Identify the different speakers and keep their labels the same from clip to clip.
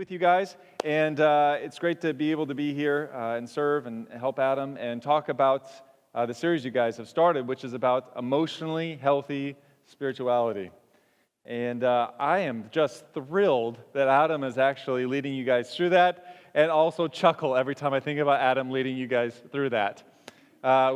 Speaker 1: with you guys, and it's great to be able to be here and serve and help Adam and talk about the series you guys have started, which is about emotionally healthy spirituality. And I am just thrilled that Adam is actually leading you guys through that, and also chuckle every time I think about Adam leading you guys through that.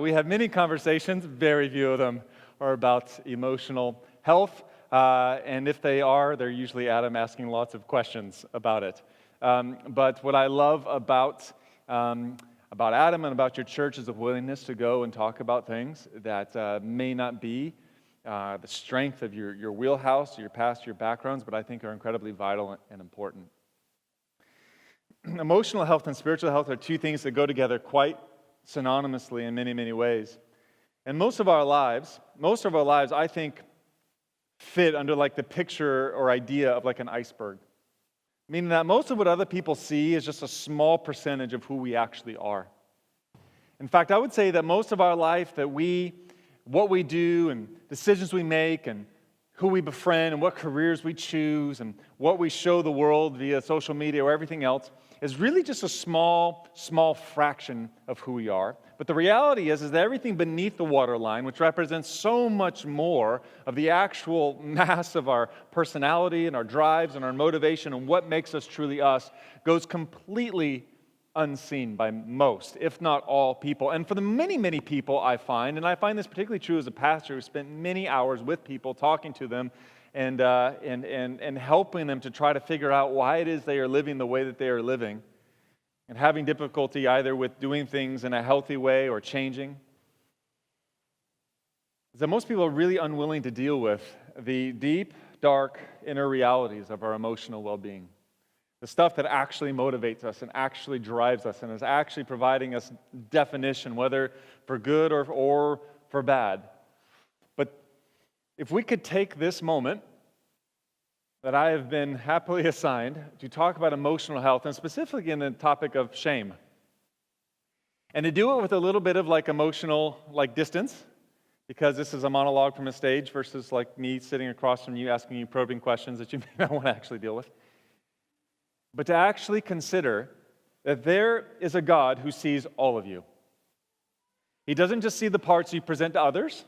Speaker 1: We have many conversations, very few of them are about emotional health. And if they are, they're usually Adam asking lots of questions about it. But what I love about Adam and about your church is a willingness to go and talk about things that may not be the strength of your wheelhouse, your past, your backgrounds, but I think are incredibly vital and important. Emotional health and spiritual health are two things that go together quite synonymously in many, many ways. And most of our lives, I think, fit under like the picture or idea of like an iceberg. Meaning that most of what other people see is just a small percentage of who we actually are. In fact, I would say that most of our life, what we do and decisions we make and who we befriend and what careers we choose and what we show the world via social media or everything else is really just a small fraction of who we are. But the reality is that everything beneath the waterline, which represents so much more of the actual mass of our personality and our drives and our motivation and what makes us truly us, goes completely unseen by most, if not all people. And for the many, many people I find, and I find this particularly true as a pastor who spent many hours with people, talking to them, and helping them to try to figure out why it is they are living the way that they are living, and having difficulty either with doing things in a healthy way or changing, is that most people are really unwilling to deal with the deep, dark, inner realities of our emotional well-being. The stuff that actually motivates us and actually drives us and is actually providing us definition, whether for good or for bad. But if we could take this moment that I have been happily assigned to talk about emotional health, and specifically in the topic of shame, and to do it with a little bit of like emotional distance, because this is a monologue from a stage versus like me sitting across from you asking you probing questions that you may not want to actually deal with. But to actually consider that there is a God who sees all of you. He doesn't just see the parts you present to others.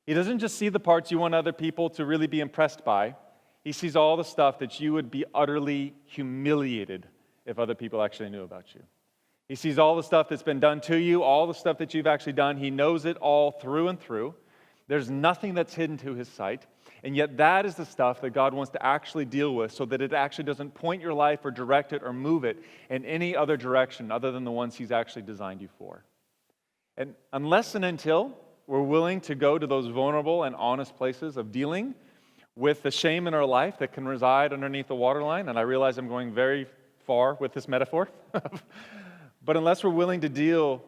Speaker 1: He doesn't just see the parts you want other people to really be impressed by. He sees all the stuff that you would be utterly humiliated if other people actually knew about you. He sees all the stuff that's been done to you, all the stuff that you've actually done. He knows it all through and through. There's nothing that's hidden to his sight. And yet that is the stuff that God wants to actually deal with so that it actually doesn't point your life or direct it or move it in any other direction other than the ones he's actually designed you for. And unless and until we're willing to go to those vulnerable and honest places of dealing with the shame in our life that can reside underneath the waterline, and I realize I'm going very far with this metaphor, but unless we're willing to deal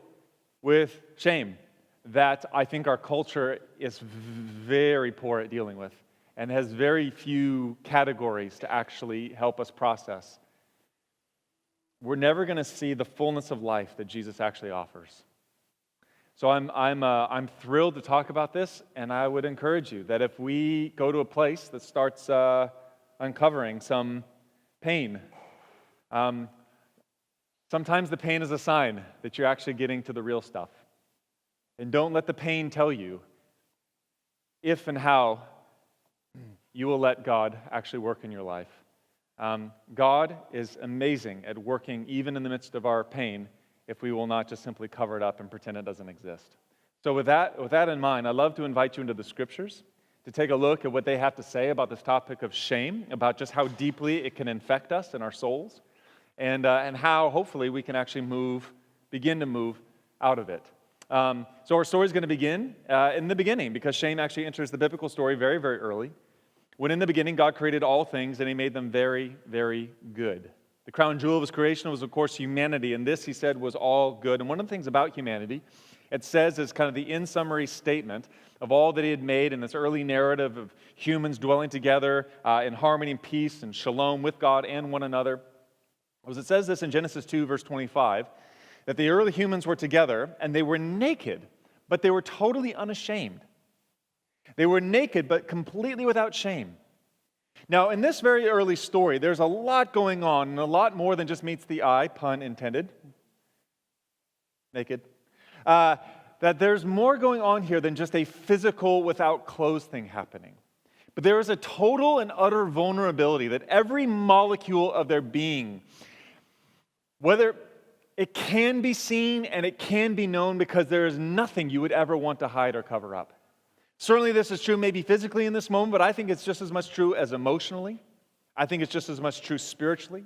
Speaker 1: with shame, that I think our culture is very poor at dealing with and has very few categories to actually help us process, we're never going to see the fullness of life that Jesus actually offers. So I'm thrilled to talk about this, and I would encourage you that if we go to a place that starts uncovering some pain, sometimes the pain is a sign that you're actually getting to the real stuff. And don't let the pain tell you if and how you will let God actually work in your life. God is amazing at working even in the midst of our pain if we will not just simply cover it up and pretend it doesn't exist. So with that in mind, I'd love to invite you into the Scriptures to take a look at what they have to say about this topic of shame, about just how deeply it can infect us in our souls, and how hopefully we can actually begin to move out of it. So our story is going to begin in the beginning, because shame actually enters the biblical story very, very early. When in the beginning God created all things and he made them very, very good. The crown jewel of his creation was, of course, humanity, and this, he said, was all good. And one of the things about humanity, it says is kind of the in-summary statement of all that he had made in this early narrative of humans dwelling together in harmony and peace and shalom with God and one another. It says this in Genesis 2, verse 25, that the early humans were together and they were naked, but they were totally unashamed. They were naked, but completely without shame. Now, in this very early story, there's a lot going on, and a lot more than just meets the eye, pun intended. Naked. That there's more going on here than just a physical without clothes thing happening. But there is a total and utter vulnerability that every molecule of their being, whether it can be seen and it can be known, because there is nothing you would ever want to hide or cover up. Certainly this is true maybe physically in this moment, but I think it's just as much true as emotionally. I think it's just as much true spiritually.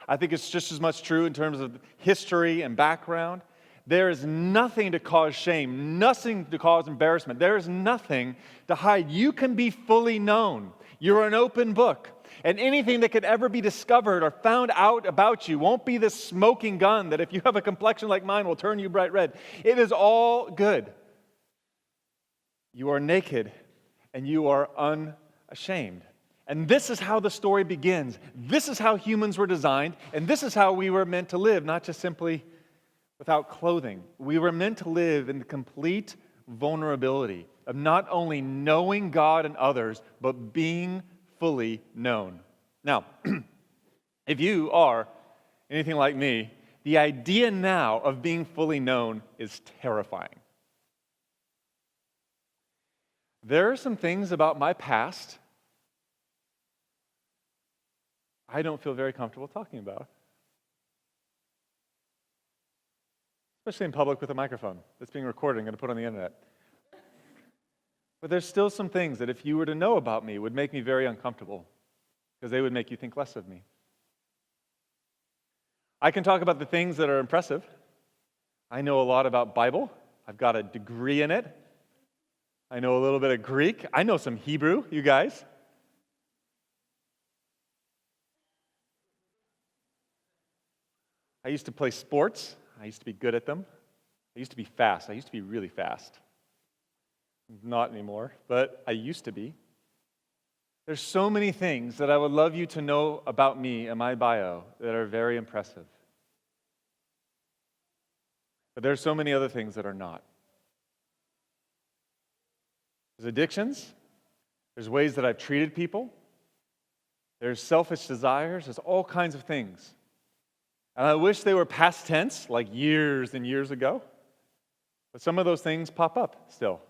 Speaker 1: I think it's just as much true in terms of history and background. There is nothing to cause shame, nothing to cause embarrassment. There is nothing to hide. You can be fully known. You're an open book. And anything that could ever be discovered or found out about you won't be this smoking gun that if you have a complexion like mine will turn you bright red. It is all good. You are naked and you are unashamed. And this is how the story begins. This is how humans were designed, and this is how we were meant to live, not just simply without clothing. We were meant to live in the complete vulnerability of not only knowing God and others, but being fully known. Now, if you are anything like me, the idea now of being fully known is terrifying. There are some things about my past I don't feel very comfortable talking about. Especially in public with a microphone that's being recorded and going to put on the internet. But there's still some things that if you were to know about me would make me very uncomfortable because they would make you think less of me. I can talk about the things that are impressive. I know a lot about Bible. I've got a degree in it. I know a little bit of Greek. I know some Hebrew, you guys. I used to play sports. I used to be good at them. I used to be fast. I used to be really fast. Not anymore, but I used to be. There's so many things that I would love you to know about me and my bio that are very impressive. But there's so many other things that are not. There's addictions. There's ways that I've treated people. There's selfish desires. There's all kinds of things. And I wish they were past tense, like years and years ago. But some of those things pop up still.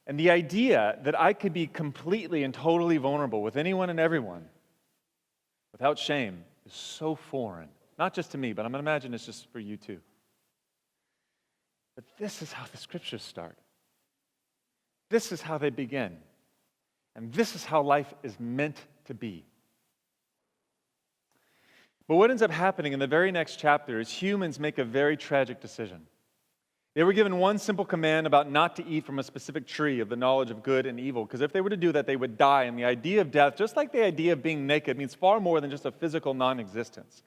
Speaker 1: And the idea that I could be completely and totally vulnerable with anyone and everyone without shame is so foreign. Not just to me, but I'm going to imagine it's just for you too. But this is how the scriptures start. This is how they begin. And this is how life is meant to be. But what ends up happening in the very next chapter is humans make a very tragic decision. They were given one simple command about not to eat from a specific tree of the knowledge of good and evil, because if they were to do that, they would die. And the idea of death, just like the idea of being naked, means far more than just a physical non-existence.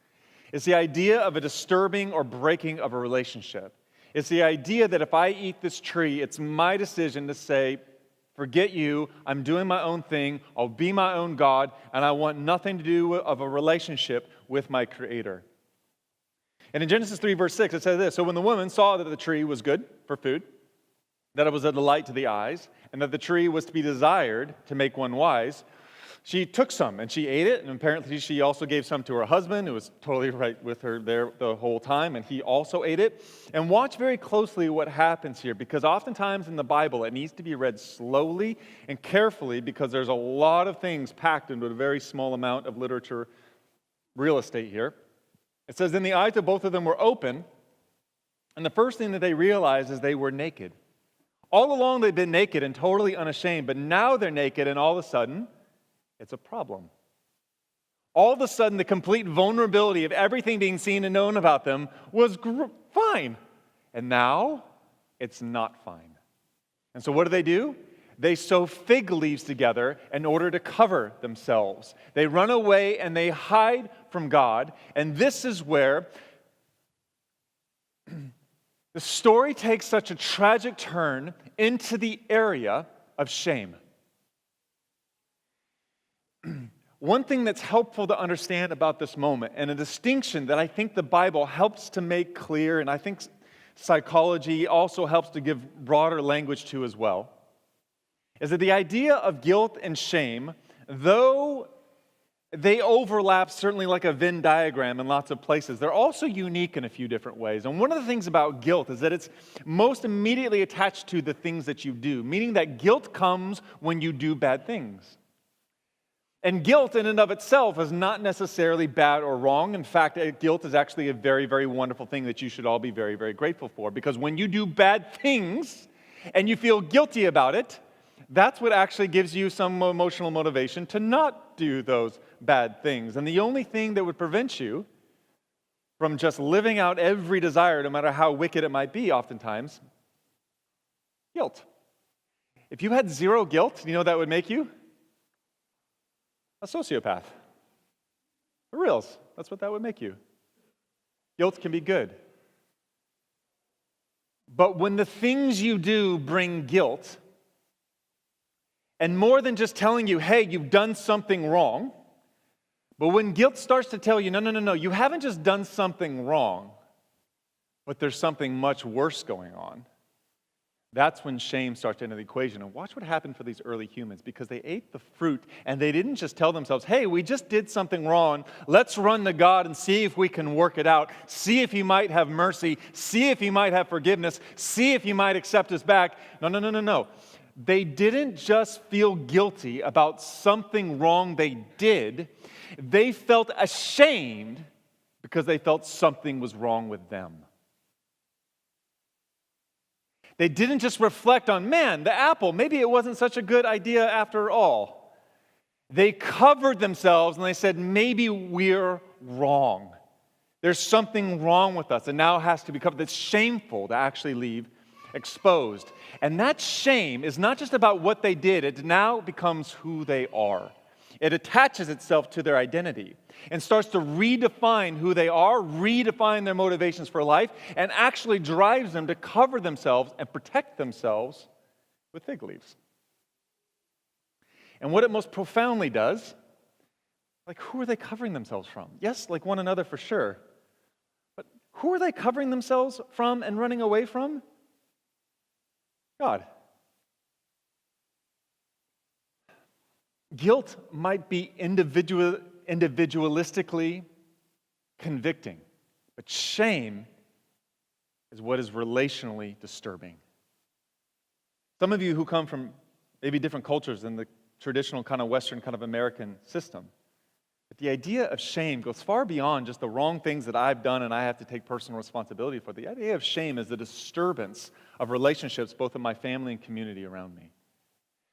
Speaker 1: It's the idea of a disturbing or breaking of a relationship. It's the idea that if I eat this tree, it's my decision to say, forget you, I'm doing my own thing, I'll be my own God, and I want nothing to do of a relationship with my Creator. And in Genesis 3, verse 6, it says this: so when the woman saw that the tree was good for food, that it was a delight to the eyes, and that the tree was to be desired to make one wise, she took some and she ate it, and apparently she also gave some to her husband, who was totally right with her there the whole time, and he also ate it. And watch very closely what happens here, because oftentimes in the Bible it needs to be read slowly and carefully, because there's a lot of things packed into a very small amount of literature real estate here. It says, then the eyes of both of them were open, and the first thing that they realized is they were naked. All along they've been naked and totally unashamed, but now they're naked, and all of a sudden, it's a problem. All of a sudden, the complete vulnerability of everything being seen and known about them was fine. And now, it's not fine. And so what do? They sew fig leaves together in order to cover themselves. They run away and they hide from God. And this is where the story takes such a tragic turn into the area of shame. One thing that's helpful to understand about this moment, and a distinction that I think the Bible helps to make clear, and I think psychology also helps to give broader language to as well, is that the idea of guilt and shame, though they overlap certainly like a Venn diagram in lots of places, they're also unique in a few different ways. And one of the things about guilt is that it's most immediately attached to the things that you do, meaning that guilt comes when you do bad things. And guilt in and of itself is not necessarily bad or wrong. In fact, guilt is actually a very, very wonderful thing that you should all be very, very grateful for. Because when you do bad things and you feel guilty about it, that's what actually gives you some emotional motivation to not do those bad things. And the only thing that would prevent you from just living out every desire, no matter how wicked it might be oftentimes, guilt. If you had zero guilt, you know what that would make you? A sociopath. For reals, that's what that would make you. Guilt can be good. But when the things you do bring guilt, and more than just telling you, hey, you've done something wrong, but when guilt starts to tell you, no, you haven't just done something wrong, but there's something much worse going on, that's when shame starts to enter the equation. And watch what happened for these early humans, because they ate the fruit and they didn't just tell themselves, hey, we just did something wrong. Let's run to God and see if we can work it out. See if He might have mercy. See if He might have forgiveness. See if He might accept us back. No. They didn't just feel guilty about something wrong they did. They felt ashamed because they felt something was wrong with them. They didn't just reflect on, man, the apple, maybe it wasn't such a good idea after all. They covered themselves and they said, maybe we're wrong. There's something wrong with us and now has to be covered. It's shameful to actually leave exposed. And that shame is not just about what they did, it now becomes who they are. It attaches itself to their identity and starts to redefine who they are, redefine their motivations for life, and actually drives them to cover themselves and protect themselves with fig leaves. And what it most profoundly does, like, who are they covering themselves from? Yes, like one another for sure. But who are they covering themselves from and running away from? God. Guilt might be individualistically convicting, but shame is what is relationally disturbing. Some of you who come from maybe different cultures than the traditional kind of Western kind of American system, but the idea of shame goes far beyond just the wrong things that I've done and I have to take personal responsibility for. The idea of shame is the disturbance of relationships both in my family and community around me.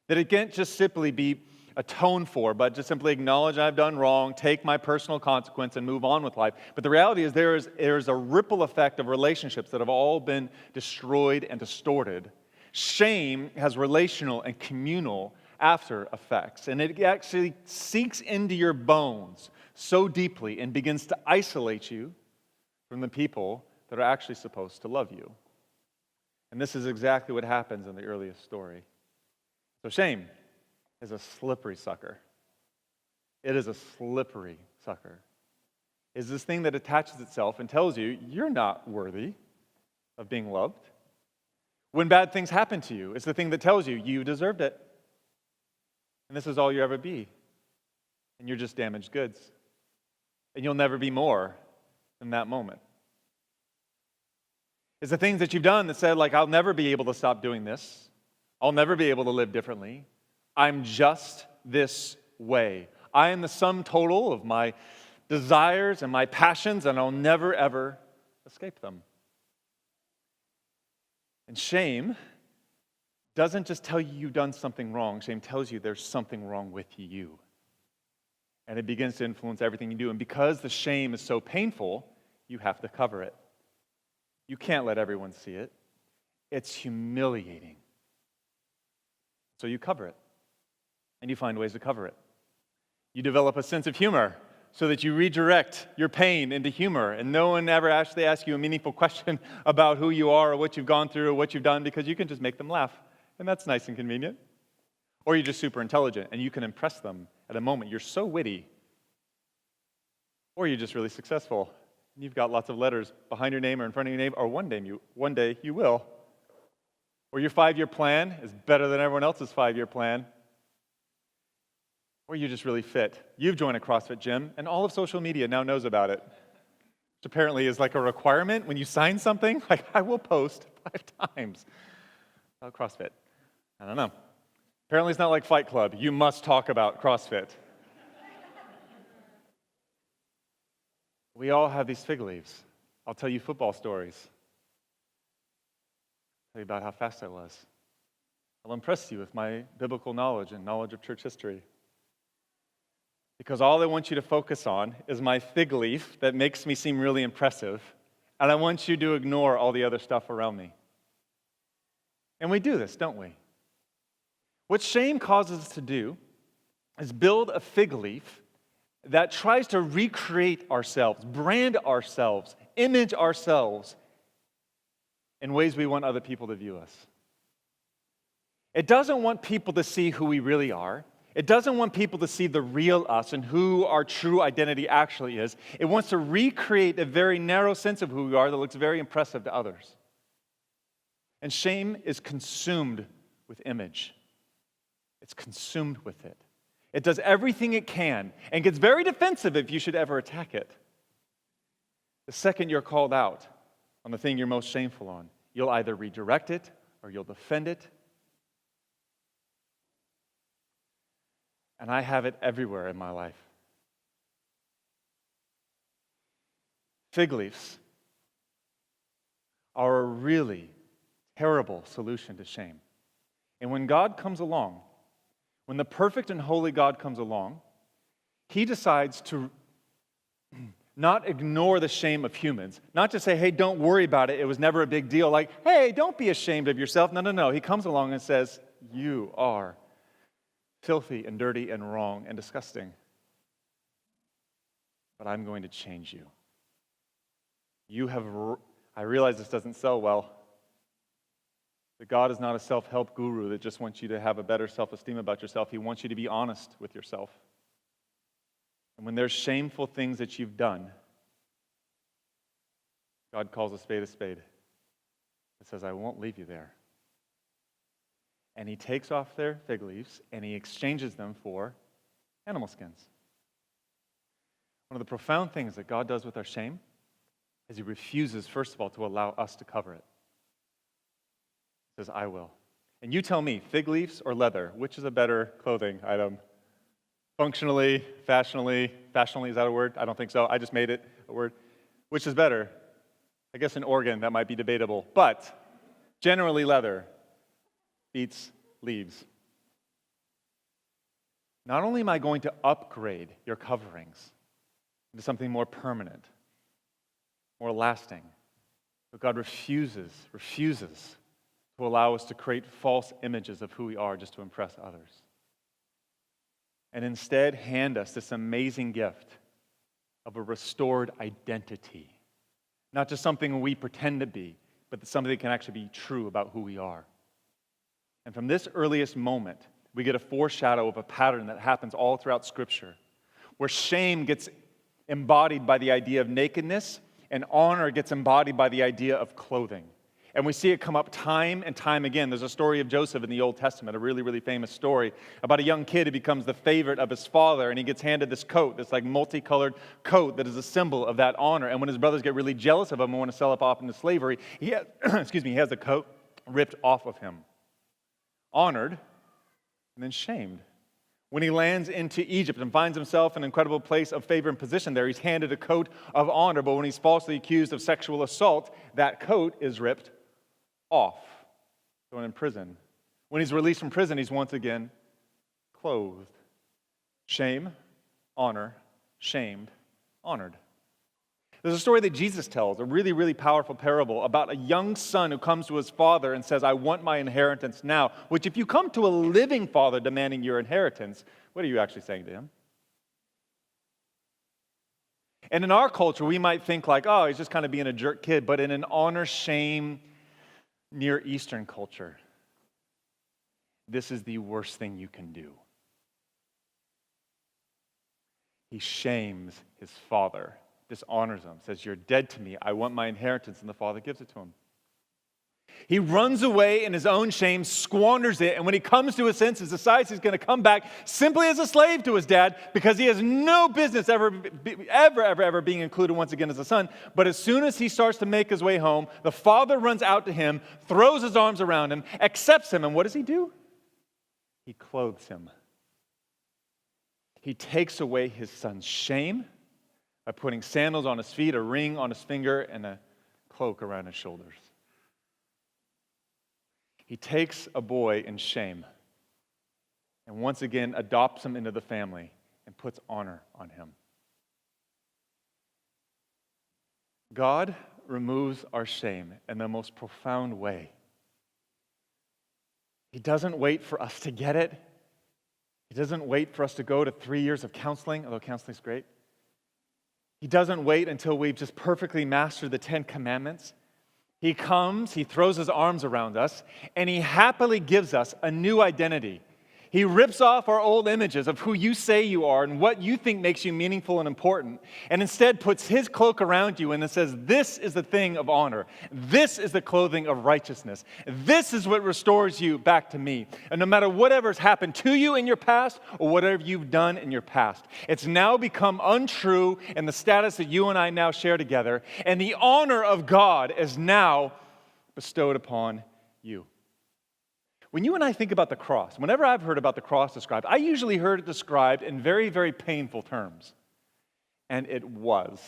Speaker 1: That it can't just simply be atoned for, but just simply acknowledge I've done wrong, take my personal consequence, and move on with life. But the reality is there is a ripple effect of relationships that have all been destroyed and distorted. Shame has relational and communal after effects, and it actually sinks into your bones so deeply and begins to isolate you from the people that are actually supposed to love you. And this is exactly what happens in the earliest story. So shame is a slippery sucker. It is a slippery sucker. It's this thing that attaches itself and tells you you're not worthy of being loved. When bad things happen to you, it's the thing that tells you you deserved it. And this is all you'll ever be. And you're just damaged goods. And you'll never be more than that moment. It's the things that you've done that said, like, I'll never be able to stop doing this. I'll never be able to live differently. I'm just this way. I am the sum total of my desires and my passions, and I'll never, ever escape them. And shame doesn't just tell you you've done something wrong. Shame tells you there's something wrong with you. And it begins to influence everything you do. And because the shame is so painful, you have to cover it. You can't let everyone see it. It's humiliating. So you cover it. And you find ways to cover it. You develop a sense of humor so that you redirect your pain into humor, and no one ever actually asks you a meaningful question about who you are or what you've gone through or what you've done, because you can just make them laugh, and that's nice and convenient. Or you're just super intelligent, and you can impress them at a moment. You're so witty. Or you're just really successful, and you've got lots of letters behind your name or in front of your name, or one day you will. or your 5-year plan is better than everyone else's 5-year plan, or you're just really fit. You've joined a CrossFit gym, and all of social media now knows about it. Which apparently is like a requirement when you sign something. Like, I will post 5 times about CrossFit. I don't know. Apparently it's not like Fight Club. You must talk about CrossFit. We all have these fig leaves. I'll tell you football stories. Tell you about how fast I was. I'll impress you with my biblical knowledge and knowledge of church history. Because all I want you to focus on is my fig leaf that makes me seem really impressive, and I want you to ignore all the other stuff around me. And we do this, don't we? What shame causes us to do is build a fig leaf that tries to recreate ourselves, brand ourselves, image ourselves in ways we want other people to view us. It doesn't want people to see who we really are. It doesn't want people to see the real us and who our true identity actually is. It wants to recreate a very narrow sense of who we are that looks very impressive to others. And shame is consumed with image. It's consumed with it. It does everything it can and gets very defensive if you should ever attack it. The second you're called out on the thing you're most shameful on, you'll either redirect it or you'll defend it. And I have it everywhere in my life. Fig leaves are a really terrible solution to shame. And when God comes along, when the perfect and holy God comes along, he decides to not ignore the shame of humans, not to say, hey, don't worry about it, it was never a big deal, like, hey, don't be ashamed of yourself. No. He comes along and says, you are filthy and dirty and wrong and disgusting. But I'm going to change you. I realize this doesn't sell well. That God is not a self-help guru that just wants you to have a better self-esteem about yourself. He wants you to be honest with yourself. And when there's shameful things that you've done, God calls a spade a spade. It says, I won't leave you there. And he takes off their fig leaves and he exchanges them for animal skins. One of the profound things that God does with our shame is he refuses, first of all, to allow us to cover it. He says, I will. And you tell me, fig leaves or leather, which is a better clothing item? Functionally, fashionally, is that a word? I don't think so. I just made it a word. Which is better? I guess an organ, that might be debatable. But generally leather beats leaves. Not only am I going to upgrade your coverings into something more permanent, more lasting, but God refuses to allow us to create false images of who we are just to impress others. And instead hand us this amazing gift of a restored identity. Not just something we pretend to be, but something that can actually be true about who we are. And from this earliest moment, we get a foreshadow of a pattern that happens all throughout Scripture, where shame gets embodied by the idea of nakedness, and honor gets embodied by the idea of clothing. And we see it come up time and time again. There's a story of Joseph in the Old Testament, a really, really famous story about a young kid who becomes the favorite of his father, and he gets handed this coat, this like multicolored coat that is a symbol of that honor. And when his brothers get really jealous of him and want to sell him off into slavery, he has the coat ripped off of him. Honored and then shamed. When he lands into Egypt and finds himself in an incredible place of favor and position there, he's handed a coat of honor, but when he's falsely accused of sexual assault, that coat is ripped off, thrown in prison. When he's released from prison, he's once again clothed. Shame, honor, shamed, honored. There's a story that Jesus tells, a really, really powerful parable about a young son who comes to his father and says, I want my inheritance now, which if you come to a living father demanding your inheritance, what are you actually saying to him? And in our culture, we might think like, oh, he's just kind of being a jerk kid, but in an honor, shame, Near Eastern culture, this is the worst thing you can do. He shames his father, dishonors him, says, you're dead to me, I want my inheritance, and the father gives it to him. He runs away in his own shame, squanders it, and when he comes to his senses, decides he's going to come back simply as a slave to his dad because he has no business ever being included once again as a son. But as soon as he starts to make his way home, the father runs out to him, throws his arms around him, accepts him, and what does he do? He clothes him. He takes away his son's shame by putting sandals on his feet, a ring on his finger, and a cloak around his shoulders. He takes a boy in shame and once again adopts him into the family and puts honor on him. God removes our shame in the most profound way. He doesn't wait for us to get it. He doesn't wait for us to go to 3 years of counseling, although counseling's great. He doesn't wait until we've just perfectly mastered the 10 Commandments. He comes, he throws his arms around us, and he happily gives us a new identity. He rips off our old images of who you say you are and what you think makes you meaningful and important, and instead puts his cloak around you and it says, this is the thing of honor. This is the clothing of righteousness. This is what restores you back to me. And no matter whatever's happened to you in your past or whatever you've done in your past, it's now become untrue in the status that you and I now share together, and the honor of God is now bestowed upon you. When you and I think about the cross, whenever I've heard about the cross described, I usually heard it described in very, very painful terms. And it was.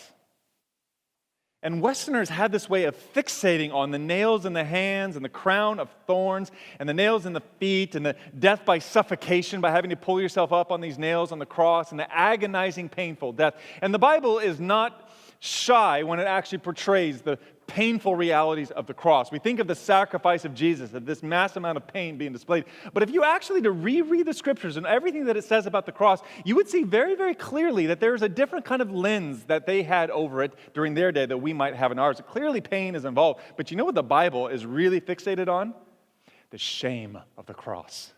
Speaker 1: And Westerners had this way of fixating on the nails in the hands and the crown of thorns and the nails in the feet and the death by suffocation by having to pull yourself up on these nails on the cross and the agonizing, painful death. And the Bible is not shy when it actually portrays the painful realities of the cross. We think of the sacrifice of Jesus, of this mass amount of pain being displayed. But if you actually to reread the scriptures and everything that it says about the cross, you would see very, very clearly that there is a different kind of lens that they had over it during their day that we might have in ours. Clearly pain is involved. But you know what the Bible is really fixated on? The shame of the cross.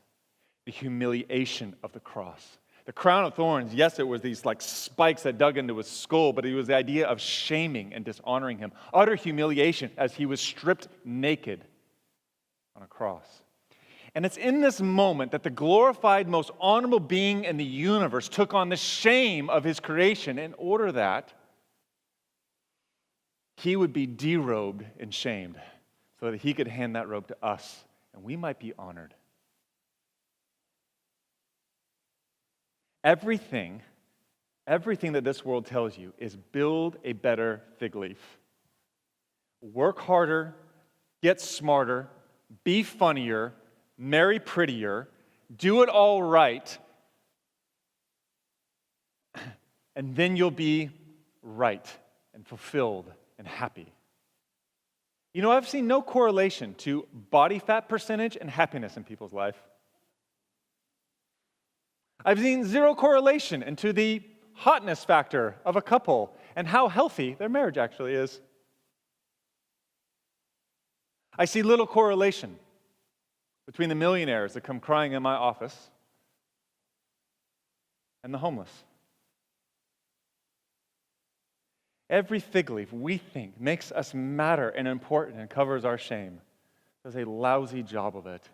Speaker 1: The humiliation of the cross. The crown of thorns, yes, it was these like spikes that dug into his skull, but it was the idea of shaming and dishonoring him. Utter humiliation as he was stripped naked on a cross. And it's in this moment that the glorified, most honorable being in the universe took on the shame of his creation in order that he would be derobed and shamed so that he could hand that robe to us and we might be honored. Everything that this world tells you is build a better fig leaf. Work harder, get smarter, be funnier, marry prettier, do it all right, and then you'll be right and fulfilled and happy. You know, I've seen no correlation to body fat percentage and happiness in people's life. I've seen zero correlation into the hotness factor of a couple and how healthy their marriage actually is. I see little correlation between the millionaires that come crying in my office and the homeless. Every fig leaf we think makes us matter and important and covers our shame does a lousy job of it.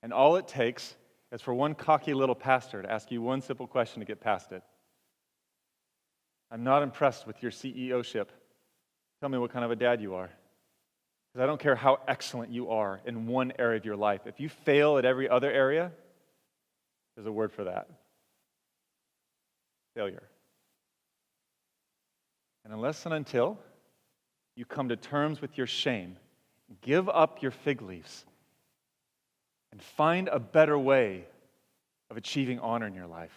Speaker 1: And all it takes is for one cocky little pastor to ask you one simple question to get past it. I'm not impressed with your CEO-ship. Tell me what kind of a dad you are. Because I don't care how excellent you are in one area of your life. If you fail at every other area, there's a word for that. Failure. And unless and until you come to terms with your shame, give up your fig leaves, and find a better way of achieving honor in your life,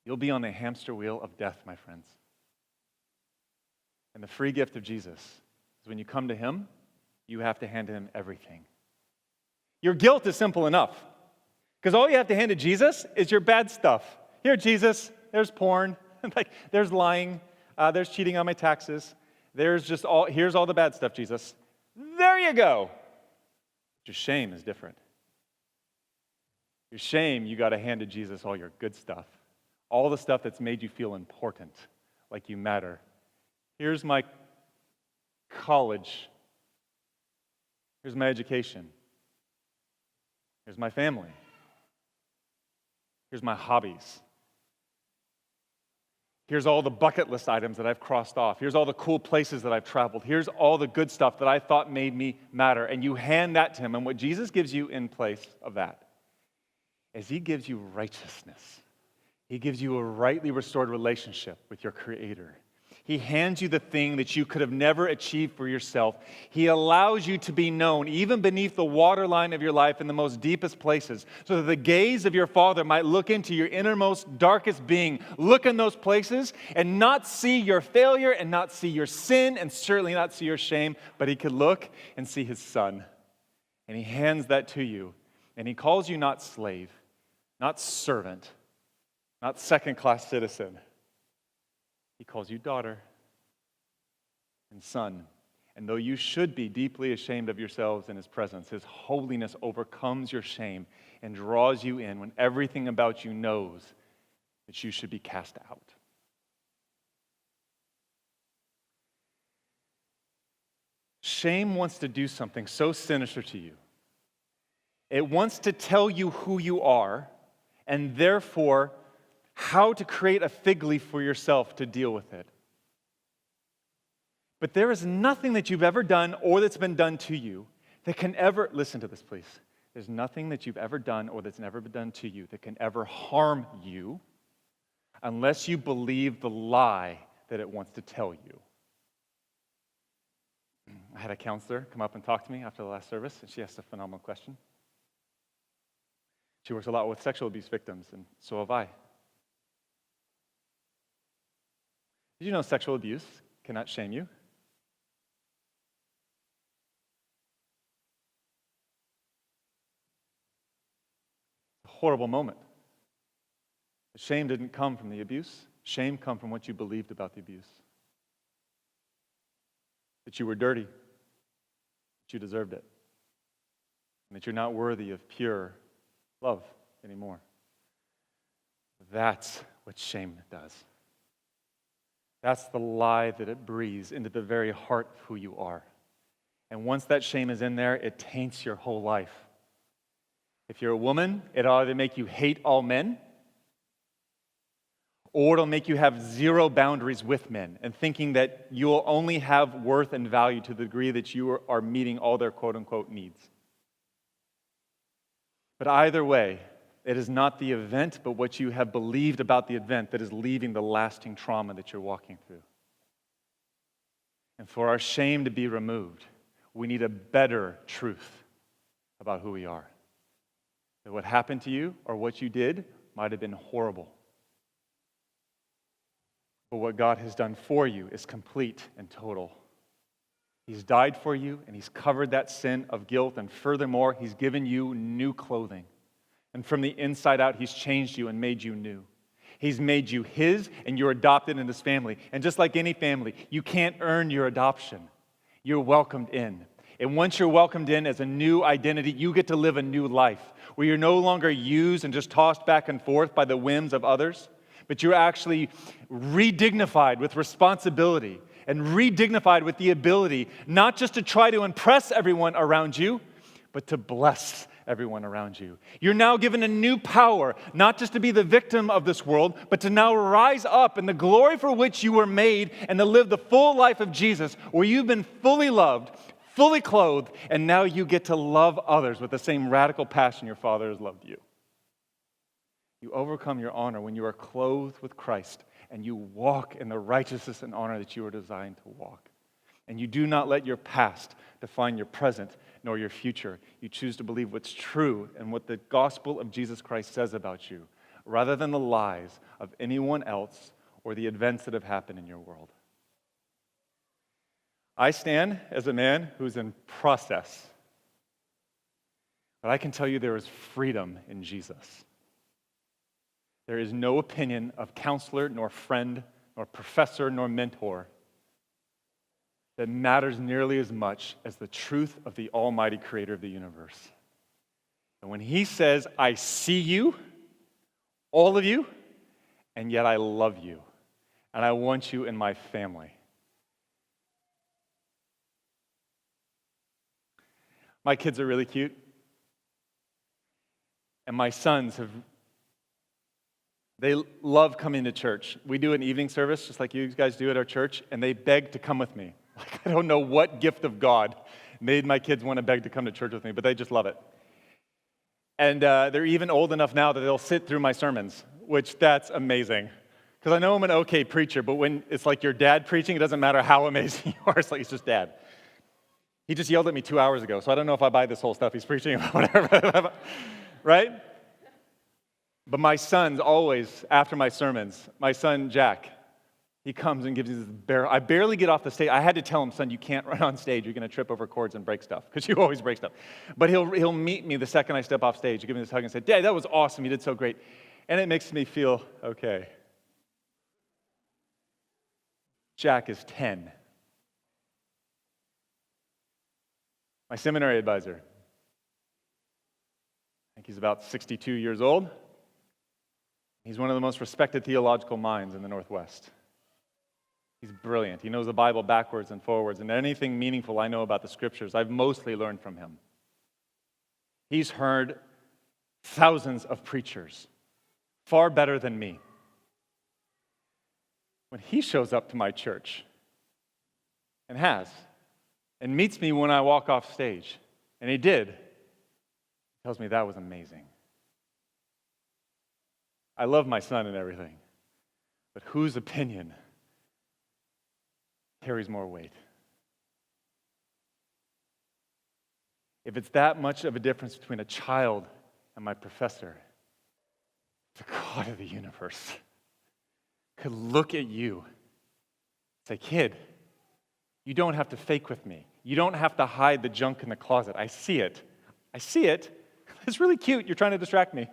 Speaker 1: you'll be on the hamster wheel of death, my friends. And the free gift of Jesus is when you come to him, you have to hand him everything. Your guilt is simple enough, because all you have to hand to Jesus is your bad stuff. Here, Jesus, there's porn, there's lying, there's cheating on my taxes, here's all the bad stuff, Jesus. There you go. Your shame is different. Your shame, you got to hand to Jesus all your good stuff. All the stuff that's made you feel important, like you matter. Here's my college Here's my education. Here's my family. Here's my hobbies. Here's all the bucket list items that I've crossed off. Here's all the cool places that I've traveled. Here's all the good stuff that I thought made me matter. And you hand that to him. And what Jesus gives you in place of that is he gives you righteousness. He gives you a rightly restored relationship with your Creator. He hands you the thing that you could have never achieved for yourself. He allows you to be known, even beneath the waterline of your life in the most deepest places, so that the gaze of your Father might look into your innermost, darkest being, look in those places, and not see your failure, and not see your sin, and certainly not see your shame, but he could look and see his Son. And he hands that to you, and he calls you not slave, not servant, not second-class citizen. He calls you daughter and son. And though you should be deeply ashamed of yourselves in his presence, his holiness overcomes your shame and draws you in when everything about you knows that you should be cast out. Shame wants to do something so sinister to you. It wants to tell you who you are, and therefore how to create a fig leaf for yourself to deal with it. But there is nothing that you've ever done or that's been done to you that can ever, listen to this please, there's nothing that you've ever done or that's never been done to you that can ever harm you unless you believe the lie that it wants to tell you. I had a counselor come up and talk to me after the last service, and she asked a phenomenal question. She works a lot with sexual abuse victims, and so have I. Did you know sexual abuse cannot shame you? It's a horrible moment. The shame didn't come from the abuse. Shame come from what you believed about the abuse. That you were dirty, that you deserved it, and that you're not worthy of pure love anymore. That's what shame does. That's the lie that it breathes into the very heart of who you are. And once that shame is in there, it taints your whole life. If you're a woman, it'll either make you hate all men, or it'll make you have zero boundaries with men and thinking that you'll only have worth and value to the degree that you are meeting all their quote-unquote needs. But either way, it is not the event, but what you have believed about the event that is leaving the lasting trauma that you're walking through. And for our shame to be removed, we need a better truth about who we are. That what happened to you or what you did might have been horrible. But what God has done for you is complete and total. He's died for you, and he's covered that sin of guilt, and furthermore, he's given you new clothing. And from the inside out, he's changed you and made you new. He's made you his, and you're adopted in his family. And just like any family, you can't earn your adoption. You're welcomed in. And once you're welcomed in as a new identity, you get to live a new life where you're no longer used and just tossed back and forth by the whims of others, but you're actually redignified with responsibility and redignified with the ability not just to try to impress everyone around you, but to bless everyone around you. You're now given a new power, not just to be the victim of this world, but to now rise up in the glory for which you were made and to live the full life of Jesus, where you've been fully loved, fully clothed, and now you get to love others with the same radical passion your Father has loved you. You overcome your honor when you are clothed with Christ and you walk in the righteousness and honor that you were designed to walk. And you do not let your past define your present nor your future. You choose to believe what's true and what the gospel of Jesus Christ says about you, rather than the lies of anyone else or the events that have happened in your world. I stand as a man who's in process, but I can tell you there is freedom in Jesus. There is no opinion of counselor, nor friend, nor professor, nor mentor that matters nearly as much as the truth of the almighty creator of the universe. And when he says, I see you, all of you, and yet I love you, and I want you in my family. My kids are really cute. And my sons they love coming to church. We do an evening service, just like you guys do at our church, and they beg to come with me. Like, I don't know what gift of God made my kids want to beg to come to church with me, but they just love it. And they're even old enough now that they'll sit through my sermons, which that's amazing. Because I know I'm an okay preacher, but when it's like your dad preaching, it doesn't matter how amazing you are. It's like it's just dad. He just yelled at me 2 hours ago, so I don't know if I buy this whole stuff he's preaching about, whatever. Right? But my sons always, after my sermons, my son Jack, he comes and gives me this I barely get off the stage. I had to tell him, son, you can't run on stage. You're going to trip over cords and break stuff, because you always break stuff. But he'll meet me the second I step off stage, give me this hug and say, Dad, that was awesome. You did so great. And it makes me feel okay. Jack is 10. My seminary advisor, I think he's about 62 years old. He's one of the most respected theological minds in the Northwest. He's brilliant. He knows the Bible backwards and forwards, and anything meaningful I know about the Scriptures, I've mostly learned from him. He's heard thousands of preachers, far better than me. When he shows up to my church, and meets me when I walk off stage, and he did, tells me that was amazing. I love my son and everything, but whose opinion carries more weight? If it's that much of a difference between a child and my professor, the God of the universe could look at you and say, kid, you don't have to fake with me. You don't have to hide the junk in the closet. I see it. It's really cute. You're trying to distract me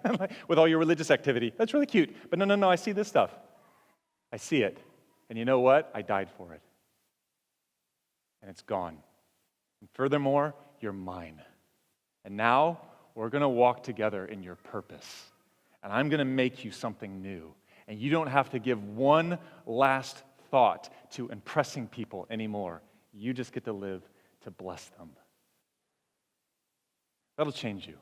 Speaker 1: with all your religious activity. That's really cute. But no, I see this stuff. I see it. And you know what? I died for it. And it's gone. And furthermore, you're mine. And now we're going to walk together in your purpose. And I'm going to make you something new. And you don't have to give one last thought to impressing people anymore. You just get to live to bless them. That'll change you.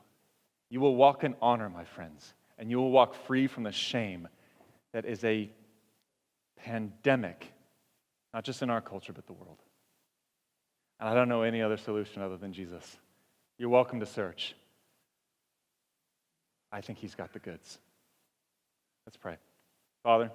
Speaker 1: You will walk in honor, my friends, and you will walk free from the shame that is a pandemic, not just in our culture, but the world. And I don't know any other solution other than Jesus. You're welcome to search. I think he's got the goods. Let's pray. Father,